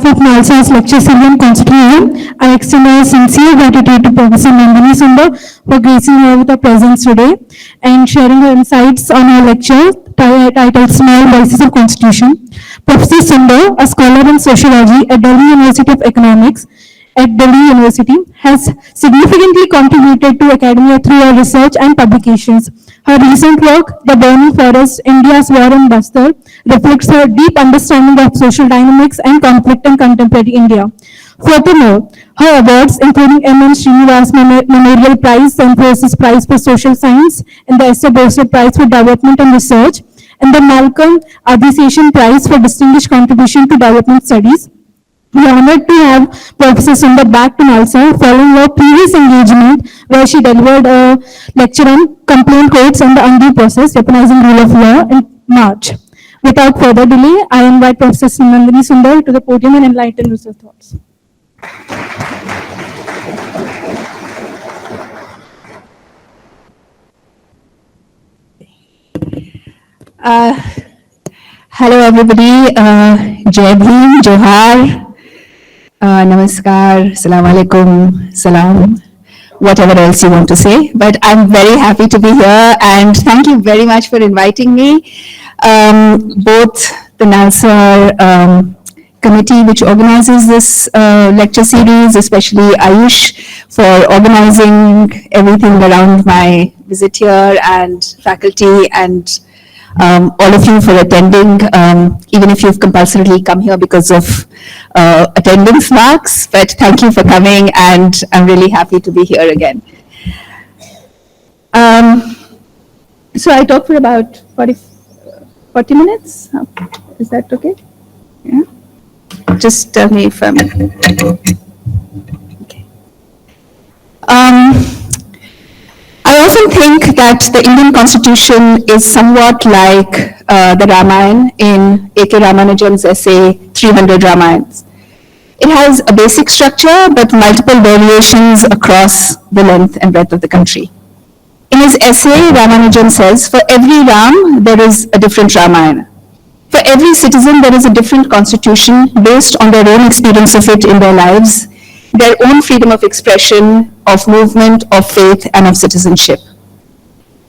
behalf of NALSA's lecture series on Constitution, I extend our sincere gratitude to Professor Nandini Sundar for gracing her with her presence today and sharing her insights on her lecture titled Small Voices of Constitution. Professor Sundar, a scholar in sociology at Delhi University of Economics, at Delhi University, has significantly contributed to academia through her research and publications. Her recent work, The Burning Forest, India's War on Bastar, reflects her deep understanding of social dynamics and conflict in contemporary India. Furthermore, her awards, including M.N. Srinivas Memorial Prize, the Infosys Prize for Social Science, and the Esther Borsod Prize for Development and Research, and the Malcolm Adisation Prize for Distinguished Contribution to Development Studies. We are honored to have Professor Sundar back to NALSA following our previous engagement where she delivered a lecture on complaint codes and the undue process, weaponizing rule of law in March. Without further delay, I invite Professor Nandini Sundar to the podium and enlighten with her thoughts. Hello everybody, Jai Bhim, Johar. Namaskar, Salam Alaikum, Salam, whatever else you want to say. But I'm very happy to be here and thank you very much for inviting me. Both the NALSA committee which organizes this lecture series, especially Ayush for organizing everything around my visit here, and faculty and all of you for attending, even if you've compulsorily come here because of attendance marks, but thank you for coming and I'm really happy to be here again. So I talked for about 40 minutes. Is that okay? Yeah. Just tell me if I'm okay. I often think that the Indian Constitution is somewhat like the Ramayana in A.K. Ramanujan's essay, 300 Ramayans. It has a basic structure, but multiple variations across the length and breadth of the country. In his essay, Ramanujan says, for every Ram, there is a different Ramayana. For every citizen, there is a different constitution based on their own experience of it in their lives, their own freedom of expression, of movement, of faith, and of citizenship.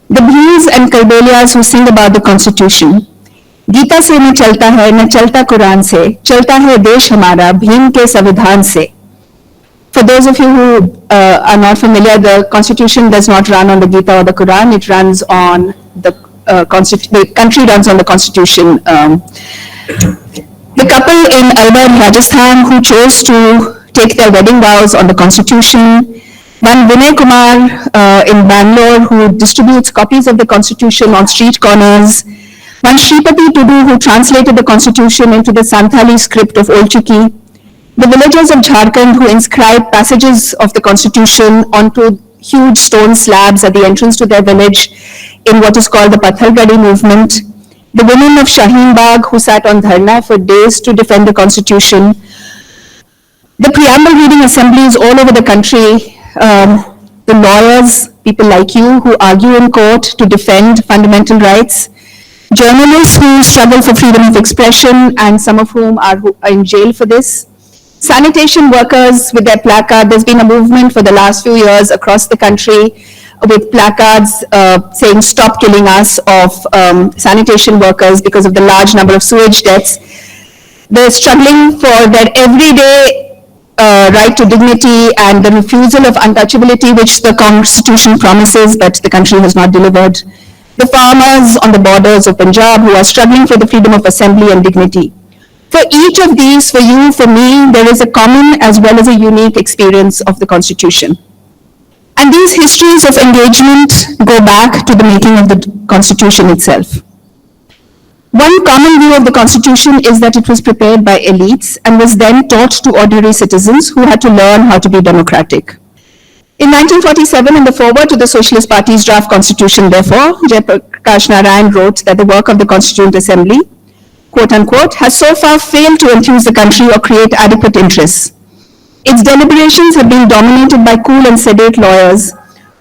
The Bhils and Kalbelias who sing about the Constitution, Gita se न चलता है, न चलता कुरान से, चलता है देश हमारा भीम के संविधान से. For those of you who are not familiar, the Constitution does not run on the Gita or the Quran, it runs on the country runs on the Constitution. The couple in Alwar, Rajasthan, who chose to take their wedding vows on the Constitution, one Vinay Kumar in Bangalore, who distributes copies of the Constitution on street corners, one Shripati Tudu, who translated the Constitution into the Santhali script of Old Chiki, the villagers of Jharkhand who inscribed passages of the Constitution onto huge stone slabs at the entrance to their village in what is called the Pathargadi movement, the women of Shaheen Bagh who sat on dharna for days to defend the Constitution, the preamble reading assemblies all over the country, the lawyers, people like you who argue in court to defend fundamental rights, journalists who struggle for freedom of expression and some of whom are in jail for this, sanitation workers with their placard. There's been a movement for the last few years across the country with placards saying stop killing us of sanitation workers because of the large number of sewage deaths. They're struggling for their everyday right to dignity and the refusal of untouchability which the Constitution promises but the country has not delivered. The farmers on the borders of Punjab who are struggling for the freedom of assembly and dignity. For each of these, for you, for me, there is a common as well as a unique experience of the Constitution. And these histories of engagement go back to the making of the Constitution itself. One common view of the Constitution is that it was prepared by elites and was then taught to ordinary citizens who had to learn how to be democratic. In 1947, in the foreword to the Socialist Party's draft Constitution, therefore, Jayaprakash Narayan wrote that the work of the Constituent Assembly, quote unquote, has so far failed to enthuse the country or create adequate interests. Its deliberations have been dominated by cool and sedate lawyers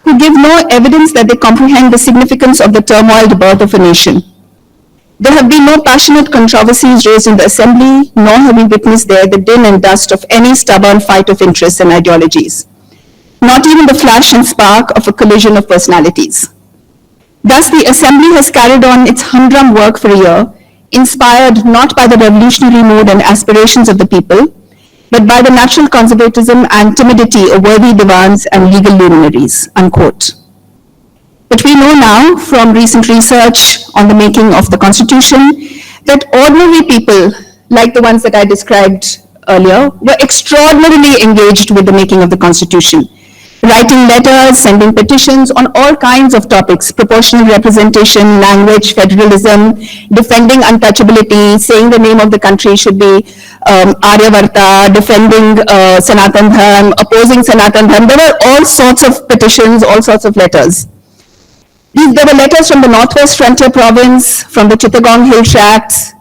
who give no evidence that they comprehend the significance of the turmoiled birth of a nation. There have been no passionate controversies raised in the assembly, nor have we witnessed there the din and dust of any stubborn fight of interests and ideologies. Not even the flash and spark of a collision of personalities. Thus, the assembly has carried on its humdrum work for a year, inspired not by the revolutionary mood and aspirations of the people, but by the natural conservatism and timidity of worthy divans and legal luminaries, unquote. But we know now from recent research on the making of the Constitution that ordinary people, like the ones that I described earlier, were extraordinarily engaged with the making of the Constitution, writing letters, sending petitions on all kinds of topics: proportional representation, language, federalism, defending untouchability, saying the name of the country should be Aryavarta, defending Sanatan Dharma, opposing Sanatan Dharma. There were all sorts of petitions, all sorts of letters. There were letters from the Northwest Frontier Province, from the Chittagong Hill Tracts,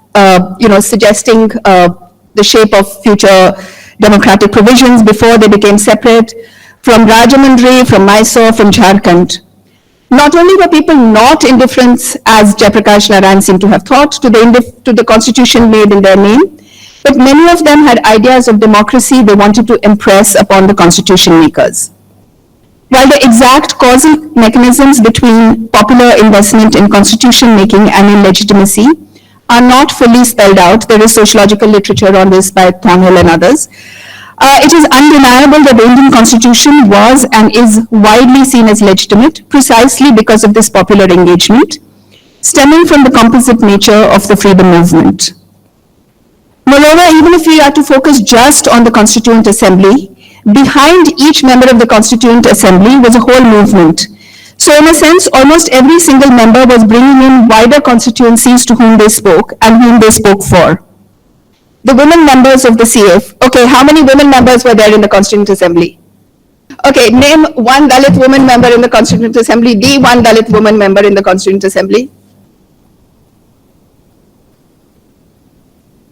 suggesting the shape of future democratic provisions before they became separate, from Rajahmundry, from Mysore, from Jharkhand. Not only were people not indifferent, as Jayaprakash Narayan seemed to have thought, to the constitution made in their name, but many of them had ideas of democracy they wanted to impress upon the constitution makers. While the exact causal mechanisms between popular investment in constitution making and in legitimacy are not fully spelled out, there is sociological literature on this by Thornhill and others. It is undeniable that the Indian Constitution was and is widely seen as legitimate precisely because of this popular engagement, stemming from the composite nature of the freedom movement. Moreover, even if we are to focus just on the Constituent Assembly, behind each member of the Constituent Assembly was a whole movement. So in a sense, almost every single member was bringing in wider constituencies to whom they spoke and whom they spoke for. The women members of the CF. Okay, how many women members were there in the Constituent Assembly? Okay, name one Dalit woman member in the Constituent Assembly, the one Dalit woman member in the Constituent Assembly.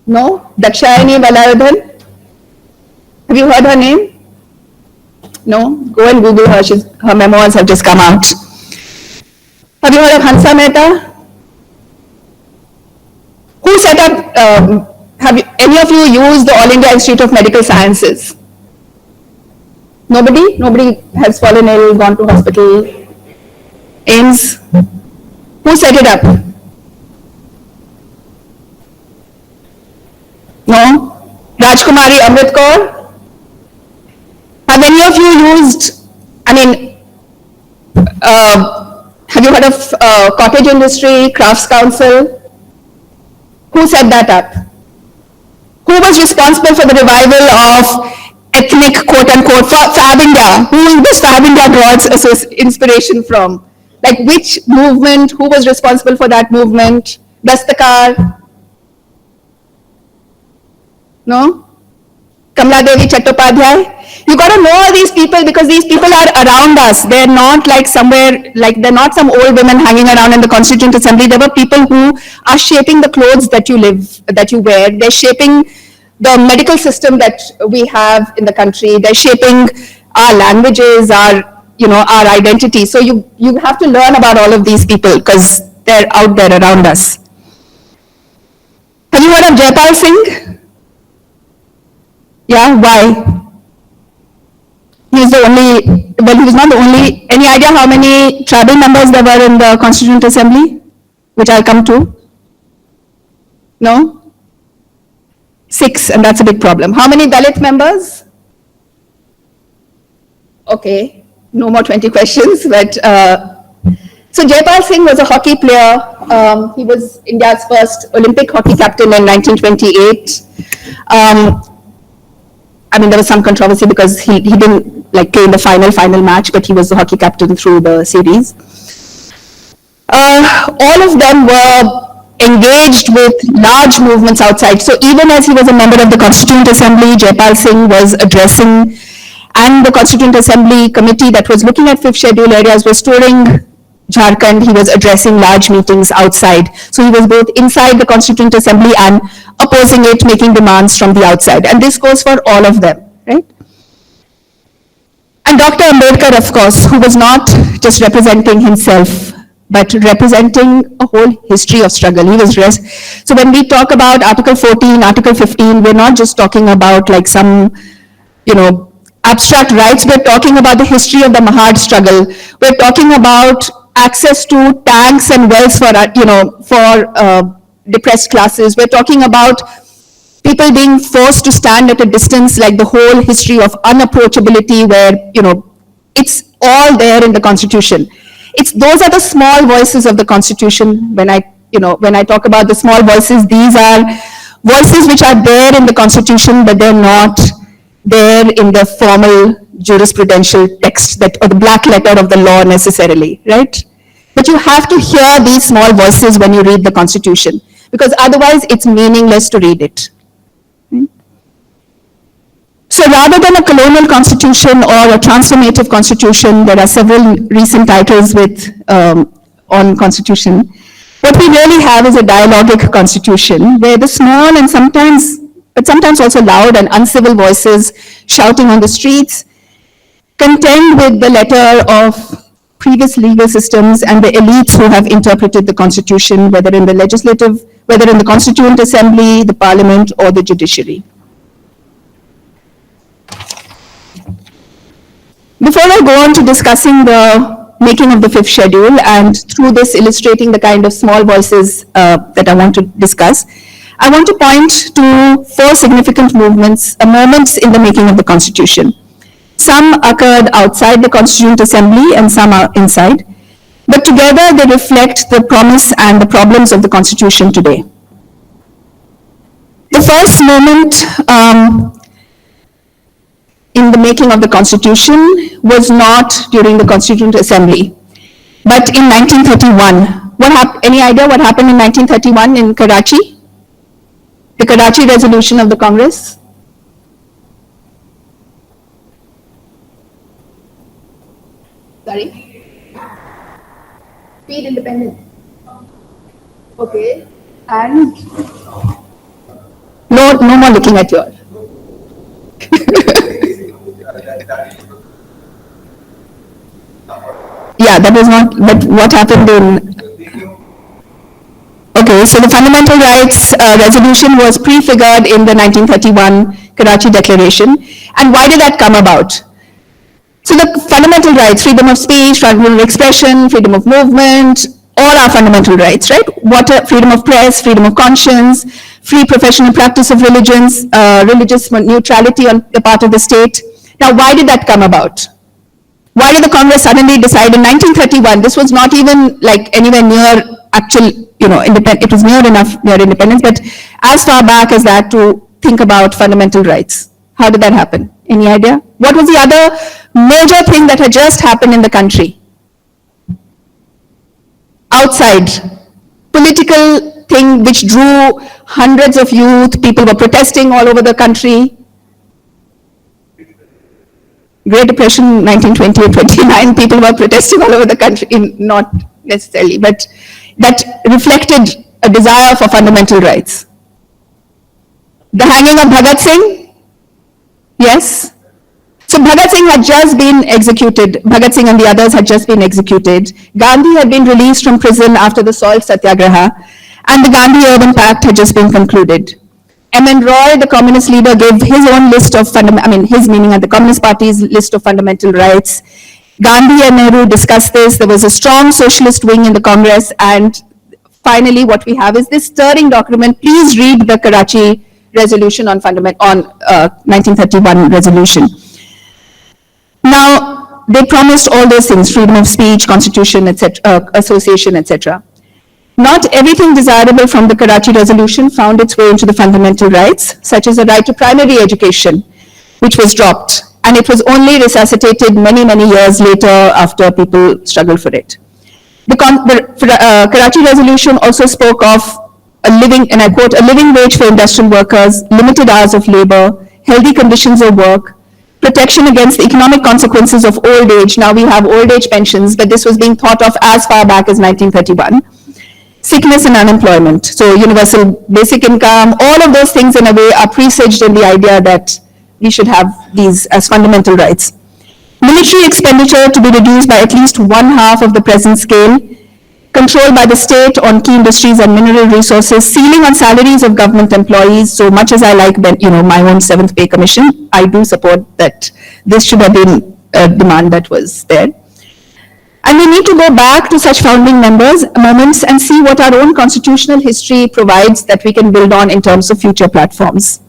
No? Dakshayani Valayodhan? Have you heard her name? No? Go and Google her. Her memoirs have just come out. Have you heard of Hansa Mehta? Who set up, any of you used the All India Institute of Medical Sciences? Nobody? Nobody has fallen ill, gone to hospital? AIIMS? Who set it up? No? Rajkumari Amrit Kaur? Have any of you used, have you heard of cottage industry, crafts council? Who set that up? Who was responsible for the revival of ethnic, quote unquote, Fab India? Who does Fab India draw its inspiration from? Like which movement? Who was responsible for that movement? Dastakar? No? Kamla Devi Chattopadhyay? You got to know all these people because these people are around us. They're not like somewhere, like they're not some old women hanging around in the Constituent Assembly. There were people who are shaping the clothes that you wear. They're shaping the medical system that we have in the country. They're shaping our languages, our identity. So you have to learn about all of these people because they're out there around us. Have you heard of Jayapal Singh? Yeah, why? He was he was not the only. Any idea how many tribal members there were in the Constituent Assembly? Which I'll come to. No? 6, and that's a big problem. How many Dalit members? Okay, no more 20 questions, but so Jayapal Singh was a hockey player. He was India's first Olympic hockey captain in 1928. There was some controversy because he didn't play in the final match, but he was the hockey captain through the series. All of them were engaged with large movements outside. So even as he was a member of the Constituent Assembly, Jayapal Singh was addressing, and the Constituent Assembly committee that was looking at 5th schedule areas was touring Jharkhand. He was addressing large meetings outside. So he was both inside the Constituent Assembly and opposing it, making demands from the outside. And this goes for all of them, right? And Dr. Ambedkar, of course, who was not just representing himself, but representing a whole history of struggle. So when we talk about Article 14, Article 15, we're not just talking about like some, abstract rights. We're talking about the history of the Mahad struggle. We're talking about access to tanks and wells for depressed classes. We're talking about people being forced to stand at a distance, like the whole history of unapproachability, where, it's all there in the Constitution. Those are the small voices of the Constitution. When I talk about the small voices, these are voices which are there in the Constitution, but they're not there in the formal jurisprudential text or the black letter of the law necessarily, right? But you have to hear these small voices when you read the Constitution, because otherwise it's meaningless to read it. So rather than a colonial constitution or a transformative constitution, there are several recent titles on constitution. What we really have is a dialogic constitution where the small and sometimes also loud and uncivil voices shouting on the streets contend with the letter of previous legal systems and the elites who have interpreted the constitution, whether in the Constituent Assembly, the Parliament, or the judiciary. Before I go on to discussing the making of the fifth schedule, and through this illustrating the kind of small voices that I want to discuss, I want to point to four significant moments in the making of the Constitution. Some occurred outside the Constituent Assembly and some are inside, but together they reflect the promise and the problems of the Constitution today. The first moment in the making of the Constitution was not during the Constituent Assembly, but in 1931. Any idea what happened in 1931 in Karachi? The Karachi resolution of the Congress? Sorry? Speed independence. Okay. And no more looking at your. Yeah, that was not, but what happened in, okay, so the Fundamental Rights Resolution was prefigured in the 1931 Karachi Declaration. And why did that come about? So the fundamental rights, freedom of speech, freedom of expression, freedom of movement, all are fundamental rights, right? Freedom of press, freedom of conscience, free professional practice of religions, religious neutrality on the part of the state. Now, why did that come about? Why did the Congress suddenly decide in 1931, this was not even like anywhere near actual, it was near independence, but as far back as that to think about fundamental rights. How did that happen? Any idea? What was the other major thing that had just happened in the country? Outside, political thing which drew hundreds of youth, people were protesting all over the country. Great Depression, 1920 or 29, people were protesting all over the country, not necessarily, but that reflected a desire for fundamental rights. The hanging of Bhagat Singh, yes? So Bhagat Singh had just been executed, Bhagat Singh and the others had just been executed. Gandhi had been released from prison after the salt satyagraha, and the Gandhi-Urban Pact had just been concluded. M.N. Roy, the communist leader, gave his own list of, his meaning at the Communist Party's list of fundamental rights. Gandhi and Nehru discussed this. There was a strong socialist wing in the Congress, and finally what we have is this stirring document. Please read the Karachi resolution on 1931 resolution. Now, they promised all those things, freedom of speech, constitution, etc., association, etc. Not everything desirable from the Karachi resolution found its way into the fundamental rights, such as the right to primary education, which was dropped, and it was only resuscitated many, many years later after people struggled for it. The Karachi resolution also spoke of a living, and I quote, a living wage for industrial workers, limited hours of labor, healthy conditions of work, protection against the economic consequences of old age. Now we have old age pensions, but this was being thought of as far back as 1931. Sickness and unemployment. So universal basic income, all of those things in a way are presaged in the idea that we should have these as fundamental rights. Military expenditure to be reduced by at least 1/2 of the present scale. control by the state on key industries and mineral resources, ceiling on salaries of government employees. So much as I like, my own 7th Pay Commission, I do support that this should have been a demand that was there. And we need to go back to such founding moments and see what our own constitutional history provides that we can build on in terms of future platforms.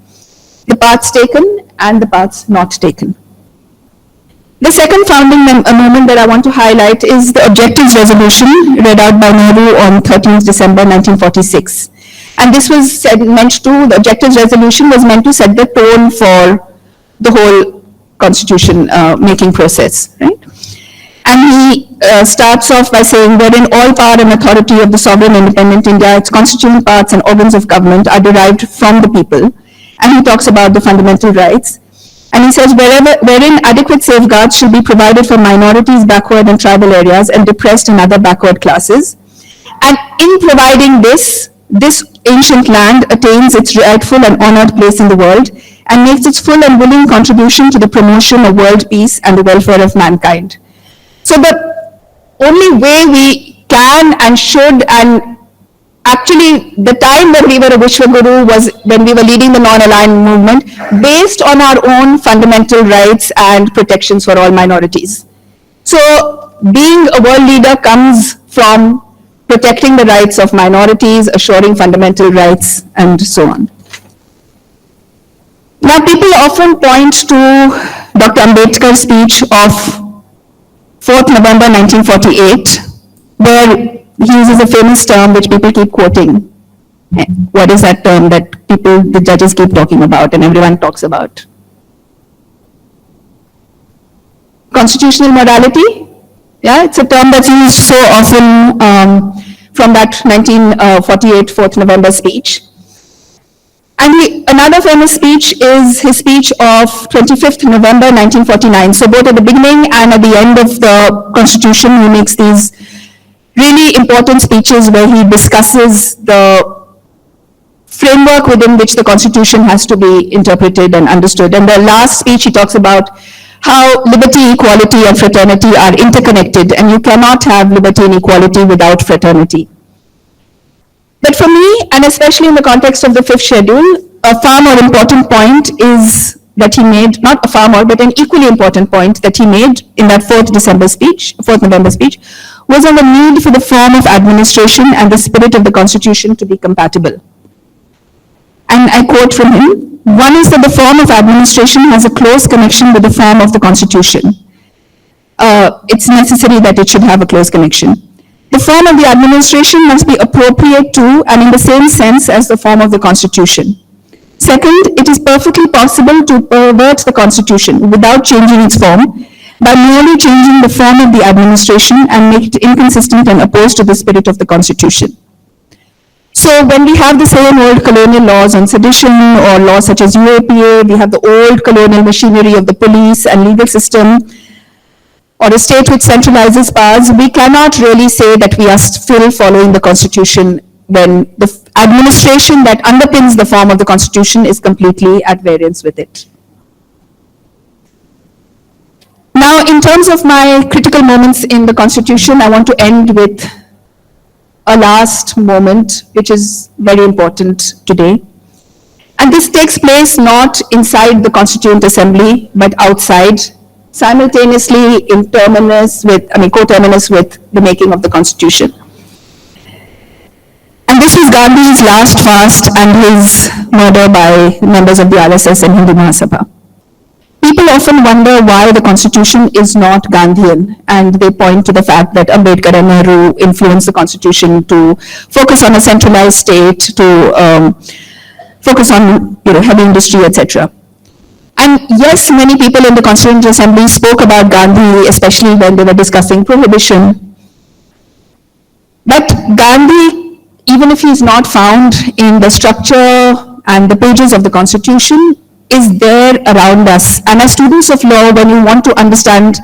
The paths taken and the paths not taken. The second founding moment that I want to highlight is the Objectives Resolution read out by Nehru on 13th December 1946. And this was meant to, the Objectives Resolution was meant to set the tone for the whole constitution making process, right? And he starts off by saying, wherein all power and authority of the sovereign independent India, its constituent parts and organs of government are derived from the people. And he talks about the fundamental rights. And he says, wherein adequate safeguards should be provided for minorities, backward and tribal areas, and depressed and other backward classes. And in providing this ancient land attains its rightful and honored place in the world and makes its full and willing contribution to the promotion of world peace and the welfare of mankind. So the only way we can and should, and actually the time when we were a Vishwaguru was when we were leading the non-aligned movement based on our own fundamental rights and protections for all minorities. So being a world leader comes from protecting the rights of minorities, assuring fundamental rights, and so on. Now people often point to Dr. Ambedkar's speech of 4th November 1948, where he uses a famous term which people keep quoting. What is that term that the judges keep talking about and everyone talks about? Constitutional morality? Yeah, it's a term that's used so often from that 1948 4th November speech. And another famous speech is his speech of 25th November 1949. So both at the beginning and at the end of the Constitution, he makes these really important speeches where he discusses the framework within which the Constitution has to be interpreted and understood. And the last speech, he talks about how liberty, equality, and fraternity are interconnected, and you cannot have liberty and equality without fraternity. But for me, and especially in the context of the 5th schedule, a far more important point is that he made, not a far more, but an equally important point that he made in that 4th November speech, was on the need for the form of administration and the spirit of the Constitution to be compatible. And I quote from him, one is that the form of administration has a close connection with the form of the Constitution. It's necessary that it should have a close connection. The form of the administration must be appropriate to and in the same sense as the form of the Constitution. Second, it is perfectly possible to pervert the Constitution without changing its form by merely changing the form of the administration and make it inconsistent and opposed to the spirit of the Constitution. So when we have the same old colonial laws on sedition or laws such as UAPA, we have the old colonial machinery of the police and legal system, or a state which centralizes powers, we cannot really say that we are still following the Constitution when the administration that underpins the form of the Constitution is completely at variance with it. Now, in terms of my critical moments in the Constitution, I want to end with a last moment, which is very important today. And this takes place not inside the Constituent Assembly, but outside, simultaneously coterminous with the making of the Constitution. And this was Gandhi's last fast and his murder by members of the RSS and Hindu Mahasabha. People often wonder why the Constitution is not Gandhian, and they point to the fact that Ambedkar and Nehru influenced the Constitution to focus on a centralized state, to focus on heavy industry, etc. And yes, many people in the Constituent Assembly spoke about Gandhi, especially when they were discussing prohibition. But Gandhi, even if he is not found in the structure and the pages of the Constitution, is there around us. And as students of law, when you want to understand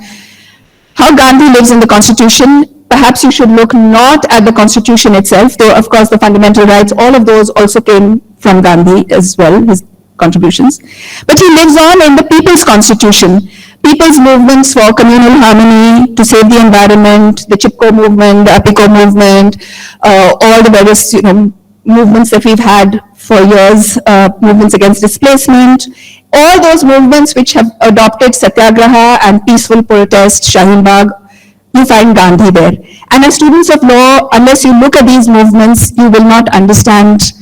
how Gandhi lives in the Constitution, perhaps you should look not at the Constitution itself, though of course the fundamental rights, all of those also came from Gandhi as well, his contributions. But he lives on in the People's Constitution. people's movements for communal harmony, to save the environment, the Chipko movement, the Apiko movement, all the various movements that we've had for years, movements against displacement, all those movements which have adopted satyagraha and peaceful protest, Shaheen Bagh, you find Gandhi there. And as students of law, unless you look at these movements, you will not understand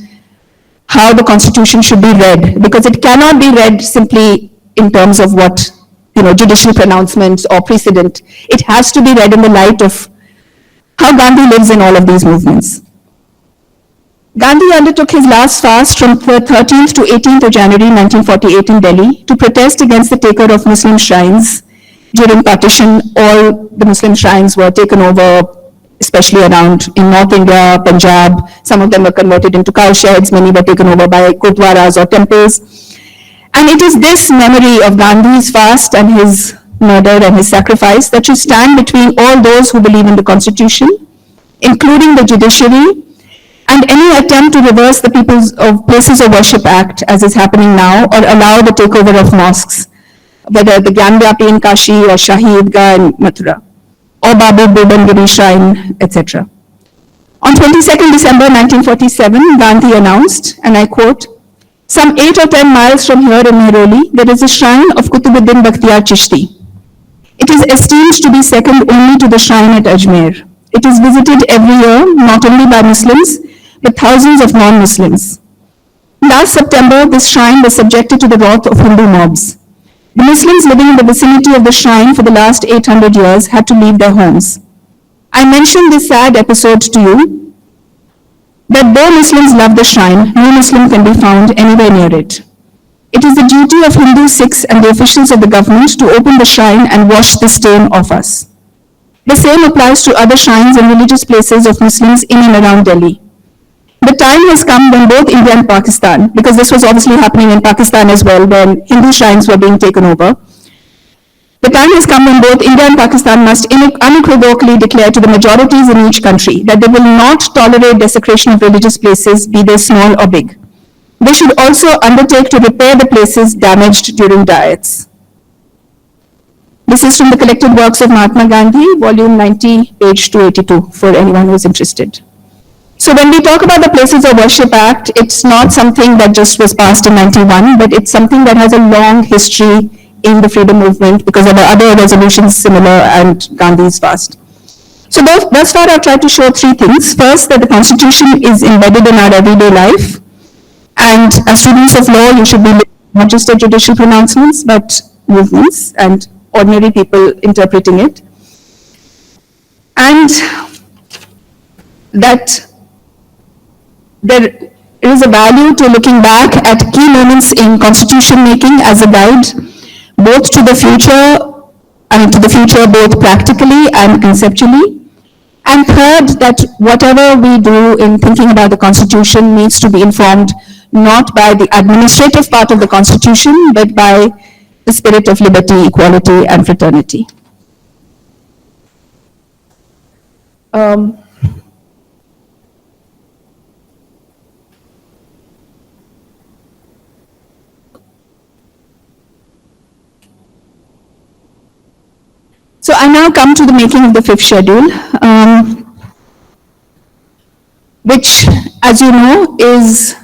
how the Constitution should be read, because it cannot be read simply in terms of what, judicial pronouncements or precedent. It has to be read in the light of how Gandhi lives in all of these movements. Gandhi undertook his last fast from the 13th to 18th of January 1948 in Delhi to protest against the takeover of Muslim shrines. During partition, all the Muslim shrines were taken over, especially around in North India, Punjab. Some of them were converted into cowsheds, many were taken over by gurdwaras or temples. And it is this memory of Gandhi's fast and his murder and his sacrifice that should stand between all those who believe in the Constitution, including the judiciary, and any attempt to reverse the Places of Worship Act, as is happening now, or allow the takeover of mosques, whether the Gyanvapi in Kashi or Shahi Idgah in Mathura, or Babu Budangiri Shrine, etc. On 22nd December 1947, Gandhi announced, and I quote, "Some 8 or 10 miles from here in Mehroli, there is a shrine of Qutubuddin Bakhtiyar Chishti. It is esteemed to be second only to the shrine at Ajmer. It is visited every year, not only by Muslims, but thousands of non-Muslims. Last September, this shrine was subjected to the wrath of Hindu mobs. The Muslims living in the vicinity of the shrine for the last 800 years had to leave their homes. I mention this sad episode to you, that though Muslims love the shrine, no Muslim can be found anywhere near it. It is the duty of Hindu Sikhs and the officials of the government to open the shrine and wash the stain off us. The same applies to other shrines and religious places of Muslims in and around Delhi. The time has come when both India and Pakistan, because this was obviously happening in Pakistan as well, when Hindu shrines were being taken over. The time has come when both India and Pakistan must unequivocally declare to the majorities in each country that they will not tolerate desecration of religious places, be they small or big. They should also undertake to repair the places damaged during riots." This is from the Collected Works of Mahatma Gandhi, volume 90, page 282, for anyone who is interested. So when we talk about the Places of Worship Act, it's not something that just was passed in 91, but it's something that has a long history in the freedom movement because there were other resolutions similar and Gandhi's fast. So thus far I've tried to show 3 things. First, that the Constitution is embedded in our everyday life. And as students of law, you should be not just at judicial pronouncements, but movements and ordinary people interpreting it. And that there is a value to looking back at key moments in constitution making as a guide, both to the future, both practically and conceptually. And third, that whatever we do in thinking about the Constitution needs to be informed not by the administrative part of the Constitution, but by the spirit of liberty, equality, and fraternity. So I now come to the making of the 5th schedule, which, as you know, is,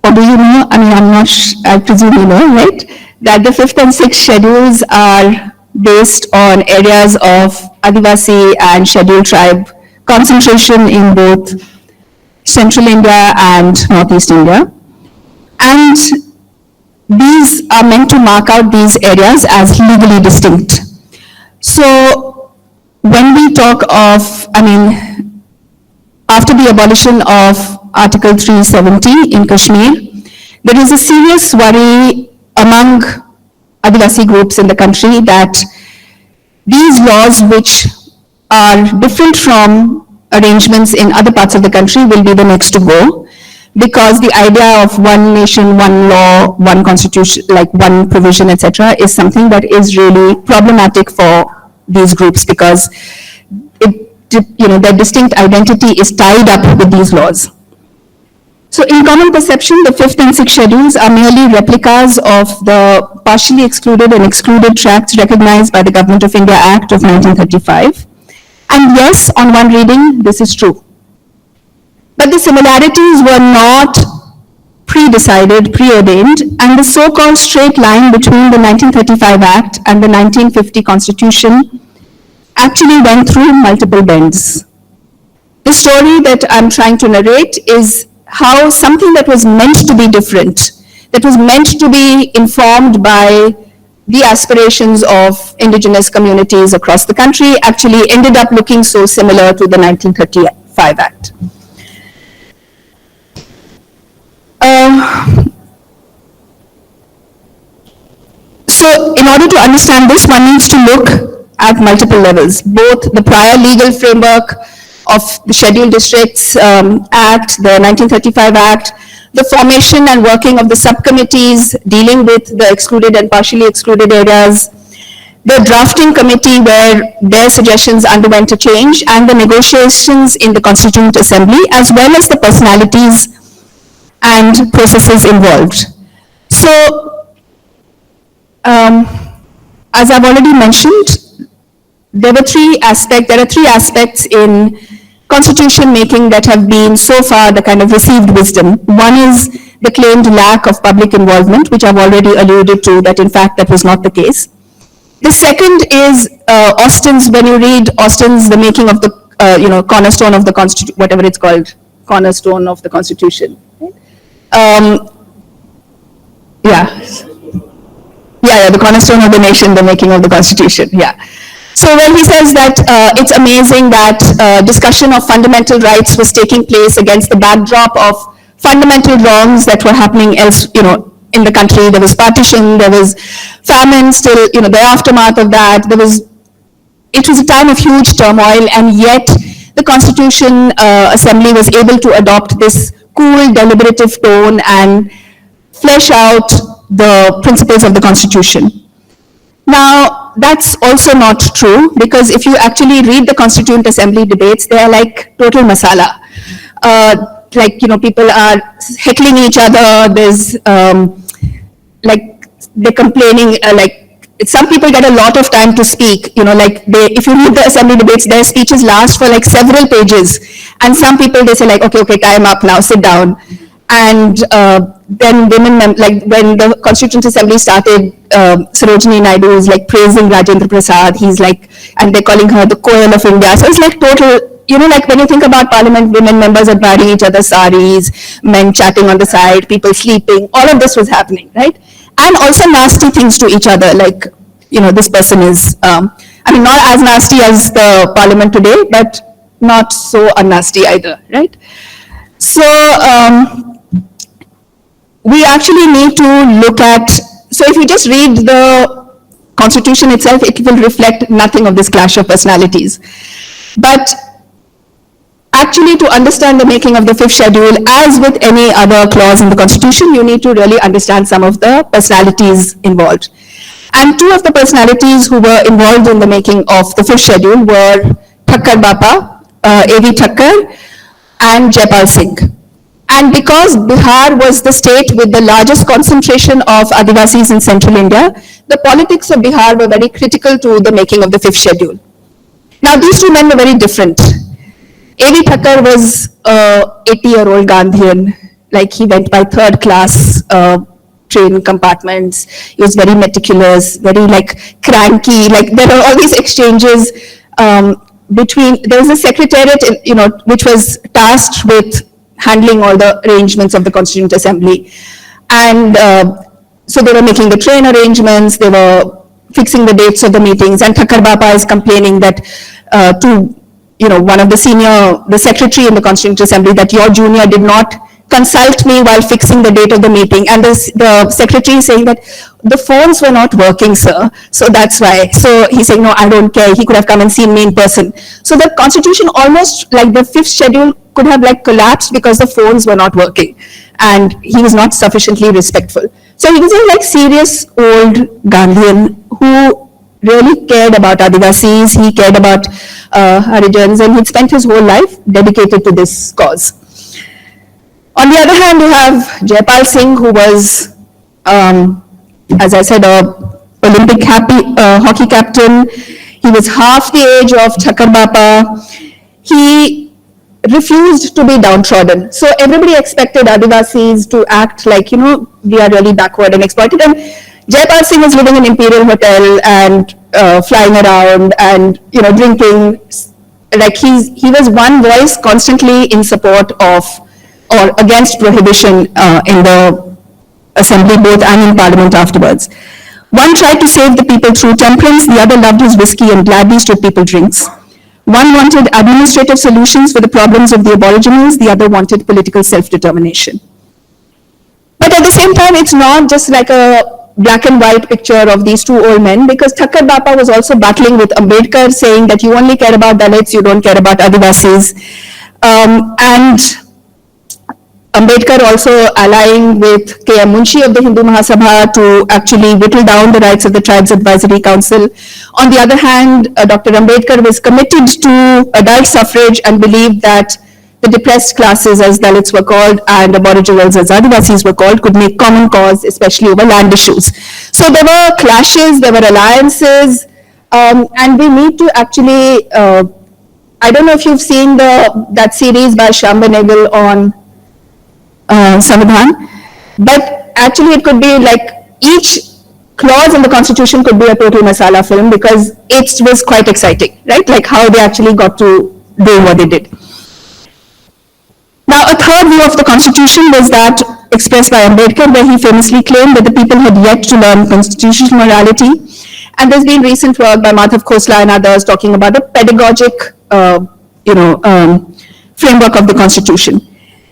or do you know? I mean, I presume you know, right? That the 5th and 6th schedules are based on areas of Adivasi and scheduled tribe concentration in both Central India and Northeast India. And these are meant to mark out these areas as legally distinct. So when we talk of, after the abolition of Article 370 in Kashmir, there is a serious worry among Adivasi groups in the country that these laws, which are different from arrangements in other parts of the country, will be the next to go, because the idea of one nation, one law, one constitution, like one provision, etc., is something that is really problematic for these groups, because their distinct identity is tied up with these laws. So in common perception, the 5th and 6th schedules are merely replicas of the partially excluded and excluded tracts recognized by the Government of India Act of 1935. And yes, on one reading, this is true. But the similarities were not pre-decided, preordained, and the so-called straight line between the 1935 Act and the 1950 Constitution actually went through multiple bends. The story that I'm trying to narrate is how something that was meant to be different, that was meant to be informed by the aspirations of indigenous communities across the country, actually ended up looking so similar to the 1935 Act. So in order to understand this, one needs to look at multiple levels, both the prior legal framework of the Scheduled Districts Act, the 1935 Act, the formation and working of the subcommittees dealing with the excluded and partially excluded areas, the drafting committee where their suggestions underwent a change, and the negotiations in the Constituent Assembly, as well as the personalities and processes involved. So, as I've already mentioned, there are three aspects in constitution making that have been so far the kind of received wisdom. One is the claimed lack of public involvement, which I've already alluded to, that in fact that was not the case. The second is Austin's, when you read Austin's The Making of the, Cornerstone of the Constitution, whatever it's called, Cornerstone of the Constitution. The Cornerstone of the Nation, The Making of the Constitution, So when he says that it's amazing that discussion of fundamental rights was taking place against the backdrop of fundamental wrongs that were happening else, in the country. There was partition, there was famine, still, the aftermath of that. It was a time of huge turmoil, and yet the Constitution Assembly was able to adopt this cool, deliberative tone and flesh out the principles of the Constitution. Now, that's also not true, because if you actually read the Constituent Assembly debates, they are like total masala. People are heckling each other, there's, they're complaining, some people get a lot of time to speak, if you read the assembly debates, their speeches last for several pages, and some people, they say okay, time up now, sit down. And then women, when the Constituent Assembly started, Sarojini Naidu is praising Rajendra Prasad, and they're calling her the Koel of India, so it's total, when you think about parliament, women members admiring each other's saris, men chatting on the side, people sleeping, all of this was happening, right? And also nasty things to each other, this person is, not as nasty as the parliament today, but not so unnasty either, right? So, we actually need to look at, so if you just read the Constitution itself, it will reflect nothing of this clash of personalities. But actually, to understand the making of the fifth schedule, as with any other clause in the Constitution, you need to really understand some of the personalities involved. And two of the personalities who were involved in the making of the fifth schedule were Thakkar Bapa, A.V. Thakkar, and Jaipal Singh. And because Bihar was the state with the largest concentration of Adivasis in central India, the politics of Bihar were very critical to the making of the fifth schedule. Now, these two men were very different. A.V. Thakkar was an 80-year-old Gandhian, he went by third class train compartments. He was very meticulous, very cranky, there are all these exchanges there was a secretariat, which was tasked with handling all the arrangements of the Constituent Assembly. And so they were making the train arrangements, they were fixing the dates of the meetings, and Thakkar Bapa is complaining that to one of the secretary in the Constituent Assembly, that your junior did not consult me while fixing the date of the meeting. And the secretary is saying that the phones were not working, sir, so that's why. So he's saying, no, I don't care, he could have come and seen me in person. So the Constitution almost, the fifth schedule could have collapsed because the phones were not working and he was not sufficiently respectful. So he was a serious old Gandhian who really cared about Adivasis, he cared about Harijans, and he'd spent his whole life dedicated to this cause. On the other hand, you have Jaipal Singh, who was as I said, a Olympic hockey captain. He was half the age of Thakkar Bapa. He refused to be downtrodden. So everybody expected Adivasis to act like, we are really backward and exploited. And Jaipal Singh was living in Imperial Hotel and flying around and, drinking. Like he was one voice constantly in support of or against prohibition in the assembly both and in parliament afterwards. One tried to save the people through temperance, the other loved his whiskey and gladly stood people drinks. One wanted administrative solutions for the problems of the aboriginals, the other wanted political self-determination. But at the same time, it's not just like a black and white picture of these two old men, because Thakkar Bapa was also battling with Ambedkar, saying that you only care about Dalits, you don't care about Adivasis. And Ambedkar also allying with K.M. Munshi of the Hindu Mahasabha to actually whittle down the rights of the Tribes Advisory Council. On the other hand, Dr. Ambedkar was committed to adult suffrage and believed that the depressed classes, as Dalits were called, and Aboriginals, as Adivasis were called, could make common cause, especially over land issues. So there were clashes, there were alliances, and we need to actually, I don't know if you've seen that series by Shyam Benegal on Samvidhan, but actually it could be like each clause in the constitution could be a total masala film, because it was quite exciting, right? Like how they actually got to do what they did. Now, a third view of the constitution was that expressed by Ambedkar, where he famously claimed that the people had yet to learn constitutional morality. And there's been recent work by Madhav Khosla and others talking about the pedagogic, framework of the constitution.